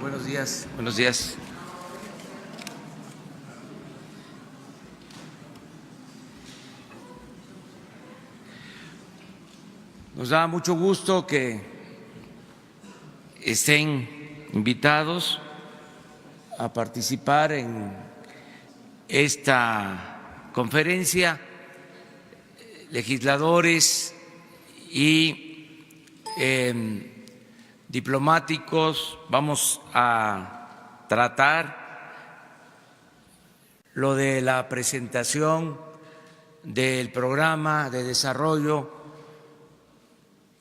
Buenos días. Buenos días. Nos da mucho gusto que estén invitados a participar en esta conferencia, legisladores y diplomáticos. Vamos a tratar lo de la presentación del programa de desarrollo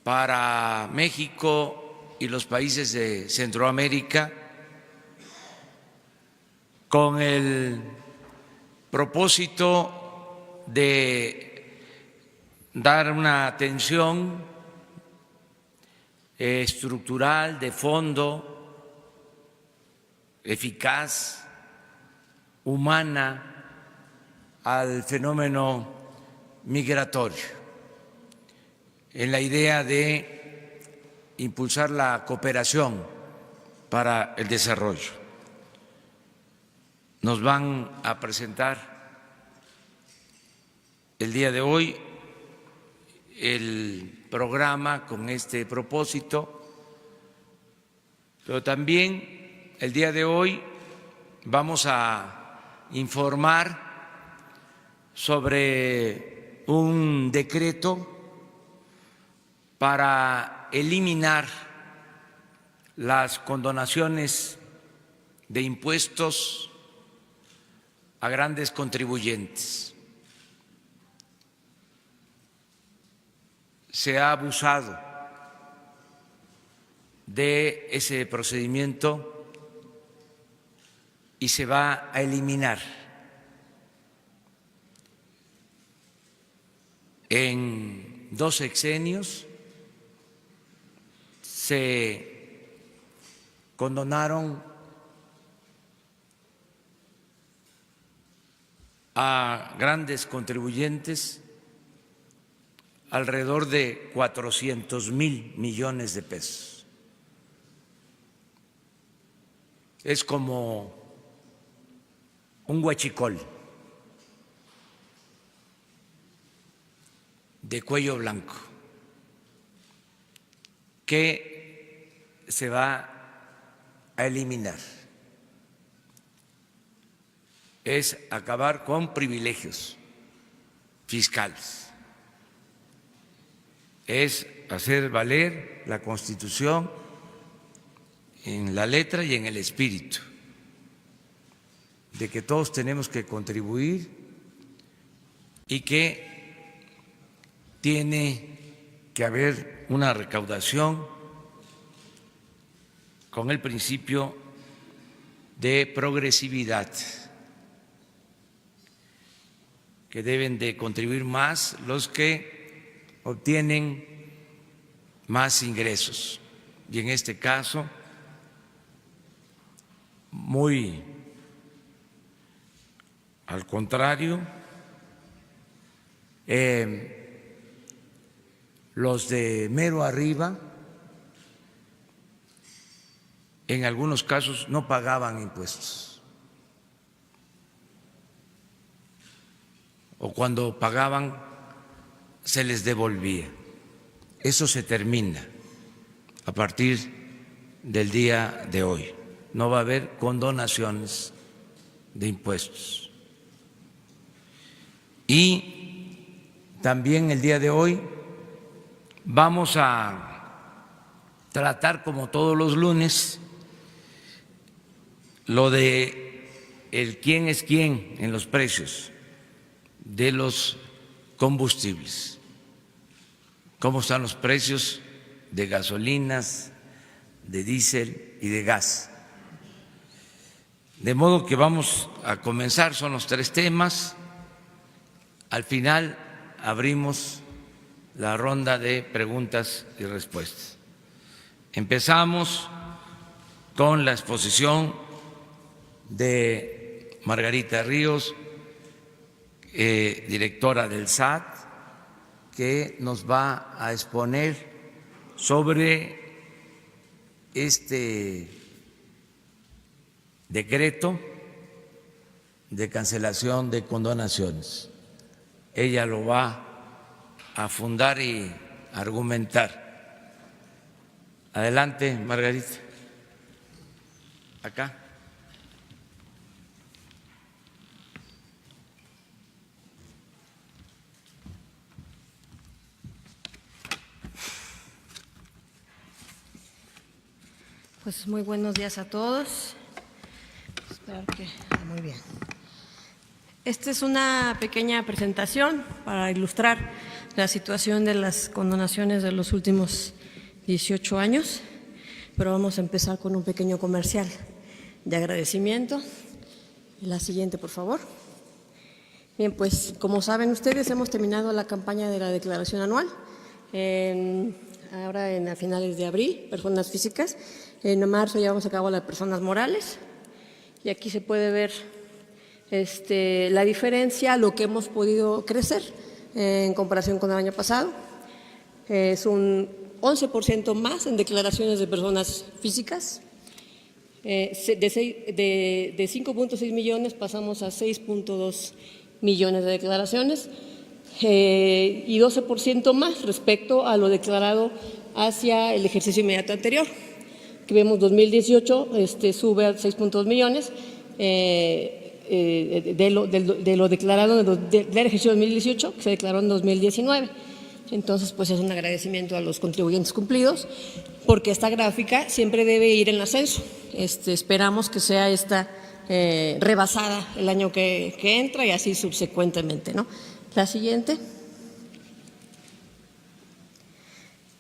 para México y los países de Centroamérica, con el propósito de dar una atención estructural, de fondo, eficaz, humana al fenómeno migratorio, en la idea de impulsar la cooperación para el desarrollo. Nos van a presentar el día de hoy el programa con este propósito, pero también el día de hoy vamos a informar sobre un decreto para eliminar las condonaciones de impuestos a grandes contribuyentes. Se ha abusado de ese procedimiento y se va a eliminar. En 2 sexenios se condonaron a grandes contribuyentes alrededor de 400,000 millones de pesos. Es como un huachicol de cuello blanco que se va a eliminar. Es acabar con privilegios fiscales, es hacer valer la Constitución en la letra y en el espíritu, de que todos tenemos que contribuir y que tiene que haber una recaudación con el principio de progresividad, que deben de contribuir más los que obtienen más ingresos. Y en este caso, muy al contrario, los de mero arriba en algunos casos no pagaban impuestos, o cuando pagaban se les devolvía. Eso se termina a partir del día de hoy. No va a haber condonaciones de impuestos. Y también el día de hoy vamos a tratar, como todos los lunes, lo de el quién es quién en los precios de los combustibles, cómo están los precios de gasolinas, de diésel y de gas. De modo que vamos a comenzar, son los 3 temas. Al final abrimos la ronda de preguntas y respuestas. Empezamos con la exposición de Margarita Ríos, directora del SAT, que nos va a exponer sobre este decreto de cancelación de condonaciones. Ella lo va a fundar y argumentar. Adelante, Margarita. Acá. Pues muy buenos días a todos. Espero que muy bien. Esta es una pequeña presentación para ilustrar la situación de las condonaciones de los últimos 18 años, pero vamos a empezar con un pequeño comercial de agradecimiento. La siguiente, por favor. Bien, pues como saben ustedes, hemos terminado la campaña de la declaración anual. Ahora a finales de abril, personas físicas. En marzo llevamos a cabo las personas morales. Y aquí se puede ver la diferencia, lo que hemos podido crecer en comparación con el año pasado. Es un 11% más en declaraciones de personas físicas. De 5.6 millones pasamos a 6.2 millones de declaraciones. Y 12% más respecto a lo declarado hacia el ejercicio inmediato anterior. Que vemos 2018 sube a 6.2 millones de lo declarado del ejercicio 2018 que se declaró en 2019. Entonces, pues es un agradecimiento a los contribuyentes cumplidos, porque esta gráfica siempre debe ir en ascenso. Esperamos que sea esta rebasada el año que entra y así subsecuentemente, ¿no? La siguiente.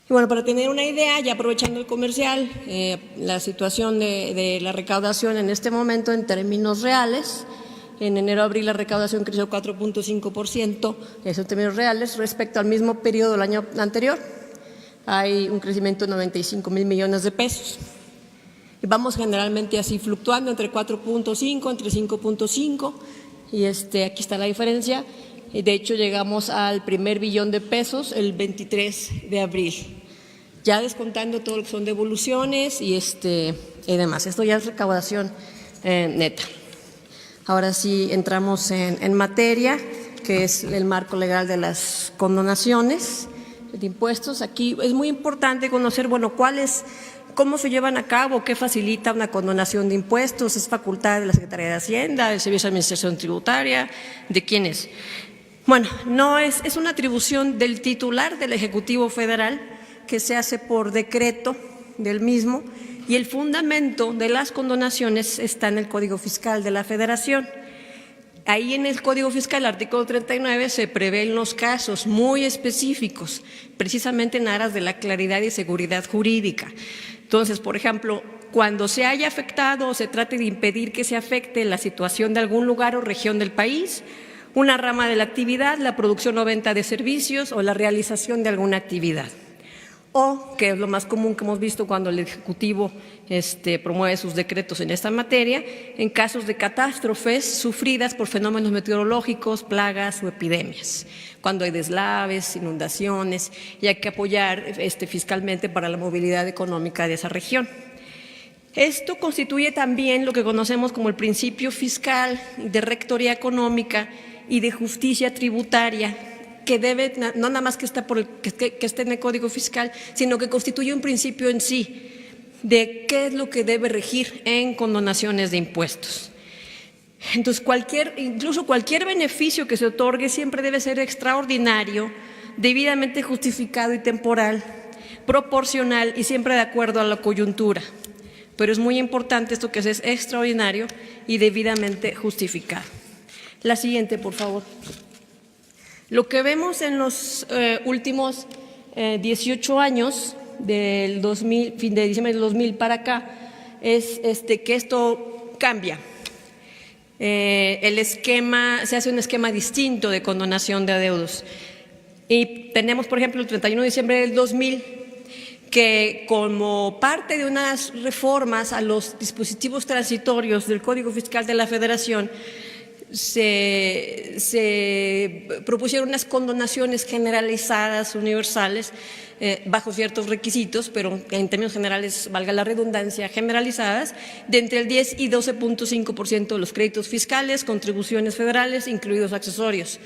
Y bueno, para tener una idea, ya aprovechando el comercial, la situación de la recaudación en este momento en términos reales, en enero-abril la recaudación creció 4.5%, eso en términos reales, respecto al mismo periodo del año anterior. Hay un crecimiento de 95,000 millones de pesos. Y vamos generalmente así fluctuando entre 4.5, entre 5.5, y aquí está la diferencia. De hecho, llegamos al primer billón de pesos el 23 de abril, ya descontando todo lo que son devoluciones y demás. Esto ya es recaudación neta. Ahora sí entramos en materia, que es el marco legal de las condonaciones de impuestos. Aquí es muy importante conocer, bueno, cómo se llevan a cabo, qué facilita una condonación de impuestos. ¿Es facultad de la Secretaría de Hacienda, del Servicio de Administración Tributaria? ¿De quién es? Bueno, no es una atribución del titular del Ejecutivo Federal que se hace por decreto del mismo, y el fundamento de las condonaciones está en el Código Fiscal de la Federación. Ahí en el Código Fiscal, el artículo 39, se prevén los casos muy específicos, precisamente en aras de la claridad y seguridad jurídica. Entonces, por ejemplo, cuando se haya afectado o se trate de impedir que se afecte la situación de algún lugar o región del país, una rama de la actividad, la producción o venta de servicios o la realización de alguna actividad. O, que es lo más común que hemos visto cuando el Ejecutivo promueve sus decretos en esta materia, en casos de catástrofes sufridas por fenómenos meteorológicos, plagas o epidemias, cuando hay deslaves, inundaciones, y hay que apoyar fiscalmente para la movilidad económica de esa región. Esto constituye también lo que conocemos como el principio fiscal de rectoría económica y de justicia tributaria, que debe, no nada más que esté en el Código Fiscal, sino que constituye un principio en sí de qué es lo que debe regir en condonaciones de impuestos. Entonces, incluso cualquier beneficio que se otorgue siempre debe ser extraordinario, debidamente justificado y temporal, proporcional y siempre de acuerdo a la coyuntura. Pero es muy importante esto que es extraordinario y debidamente justificado. La siguiente, por favor. Lo que vemos en los últimos 18 años, de diciembre del 2000 para acá, es que esto cambia. Se hace un esquema distinto de condonación de adeudos. Y tenemos, por ejemplo, el 31 de diciembre del 2000, que como parte de unas reformas a los dispositivos transitorios del Código Fiscal de la Federación, se propusieron unas condonaciones generalizadas, universales, bajo ciertos requisitos, pero en términos generales, valga la redundancia, generalizadas, de entre el 10 y 12.5% de los créditos fiscales, contribuciones federales, incluidos accesorios.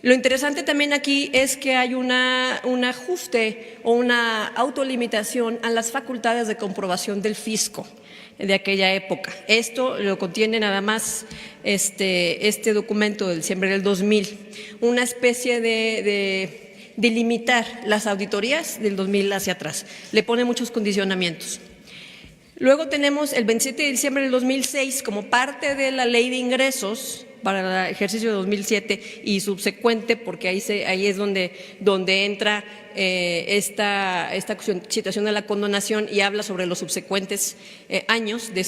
Lo interesante también aquí es que hay un ajuste o una autolimitación a las facultades de comprobación del fisco de aquella época. Esto lo contiene nada más este documento de diciembre del 2000, una especie de limitar las auditorías del 2000 hacia atrás. Le pone muchos condicionamientos. Luego tenemos el 27 de diciembre del 2006 como parte de la Ley de Ingresos para el ejercicio de 2007 y subsecuente, porque ahí es donde entra esta situación de la condonación y habla sobre los subsecuentes años de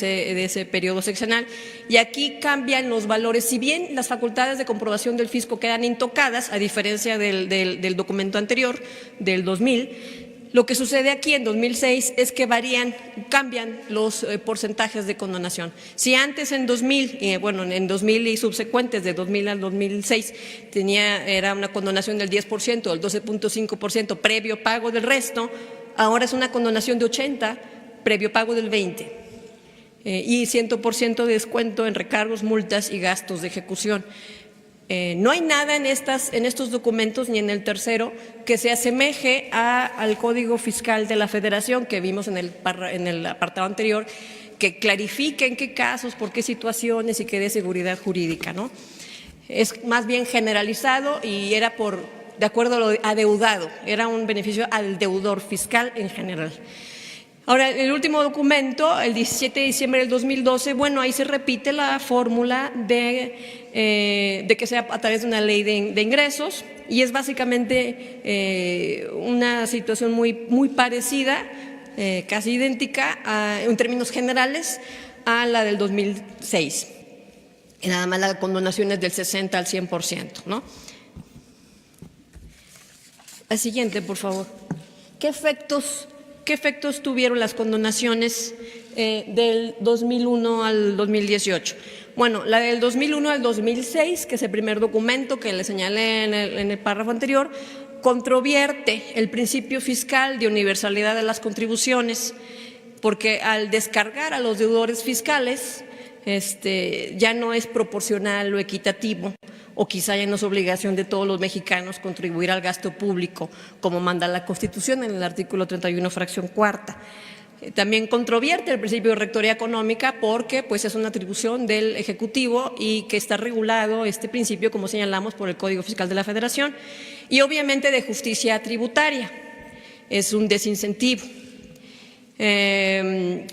ese periodo sexenal. Y aquí cambian los valores, si bien las facultades de comprobación del fisco quedan intocadas, a diferencia del documento anterior, del 2000, lo que sucede aquí en 2006 es que cambian los porcentajes de condonación. Si antes en 2000, en 2000 y subsecuentes, de 2000 al 2006, era una condonación del 10%, del 12.5% previo pago del resto, ahora es una condonación de 80% previo pago del 20%. Y 100% de descuento en recargos, multas y gastos de ejecución. No hay nada en estos documentos ni en el tercero que se asemeje al Código Fiscal de la Federación que vimos en el apartado anterior, que clarifique en qué casos, por qué situaciones y que dé seguridad jurídica, ¿no? Es más bien generalizado y era de acuerdo a lo adeudado, era un beneficio al deudor fiscal en general. Ahora, el último documento, el 17 de diciembre del 2012, ahí se repite la fórmula de que sea a través de una ley de ingresos y es básicamente una situación muy parecida, casi idéntica en términos generales a la del 2006. Y nada más la condonación es del 60% al 100%, ¿no? La siguiente, por favor. ¿Qué efectos tuvieron las condonaciones del 2001 al 2018? Bueno, la del 2001 al 2006, que es el primer documento que le señalé en el párrafo anterior, controvierte el principio fiscal de universalidad de las contribuciones, porque al descargar a los deudores fiscales ya no es proporcional o equitativo, o quizá ya no es obligación de todos los mexicanos contribuir al gasto público, como manda la Constitución en el artículo 31, fracción cuarta. También controvierte el principio de rectoría económica porque es una atribución del Ejecutivo y que está regulado este principio, como señalamos, por el Código Fiscal de la Federación, y obviamente de justicia tributaria. Es un desincentivo.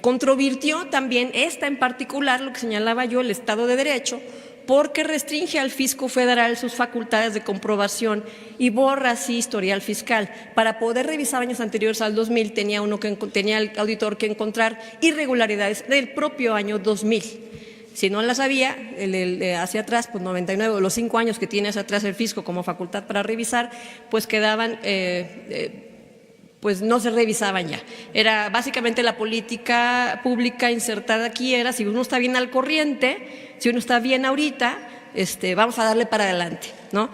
Controvirtió también en particular, lo que señalaba yo, el Estado de Derecho, porque restringe al fisco federal sus facultades de comprobación y borra así historial fiscal. Para poder revisar años anteriores al 2000 tenía el auditor que encontrar irregularidades del propio año 2000. Si no las había, hacia atrás, 99, los 5 años que tiene hacia atrás el fisco como facultad para revisar, quedaban no se revisaban ya. Era básicamente la política pública insertada aquí, era si uno está bien al corriente, si uno está bien ahorita, vamos a darle para adelante, ¿no?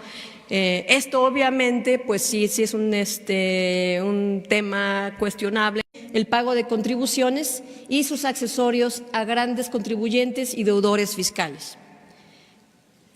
Esto obviamente sí es un tema cuestionable, el pago de contribuciones y sus accesorios a grandes contribuyentes y deudores fiscales.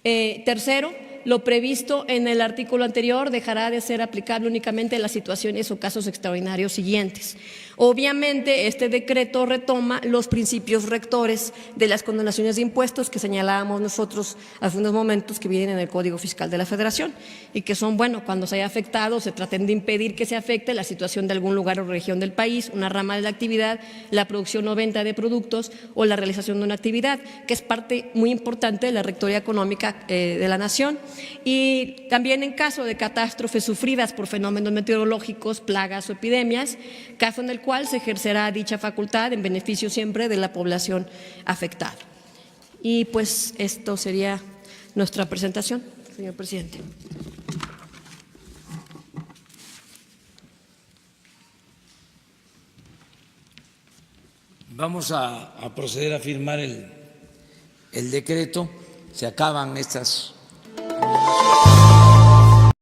Tercero, lo previsto en el artículo anterior dejará de ser aplicable únicamente en las situaciones o casos extraordinarios siguientes. Obviamente, este decreto retoma los principios rectores de las condonaciones de impuestos que señalábamos nosotros hace unos momentos, que vienen en el Código Fiscal de la Federación y que son, cuando se haya afectado, se traten de impedir que se afecte la situación de algún lugar o región del país, una rama de la actividad, la producción o venta de productos o la realización de una actividad, que es parte muy importante de la rectoría económica de la nación. Y también en caso de catástrofes sufridas por fenómenos meteorológicos, plagas o epidemias, caso en el cual se ejercerá dicha facultad en beneficio siempre de la población afectada. Y esto sería nuestra presentación, señor presidente. Vamos a proceder a firmar el decreto. se acaban estas condenaciones.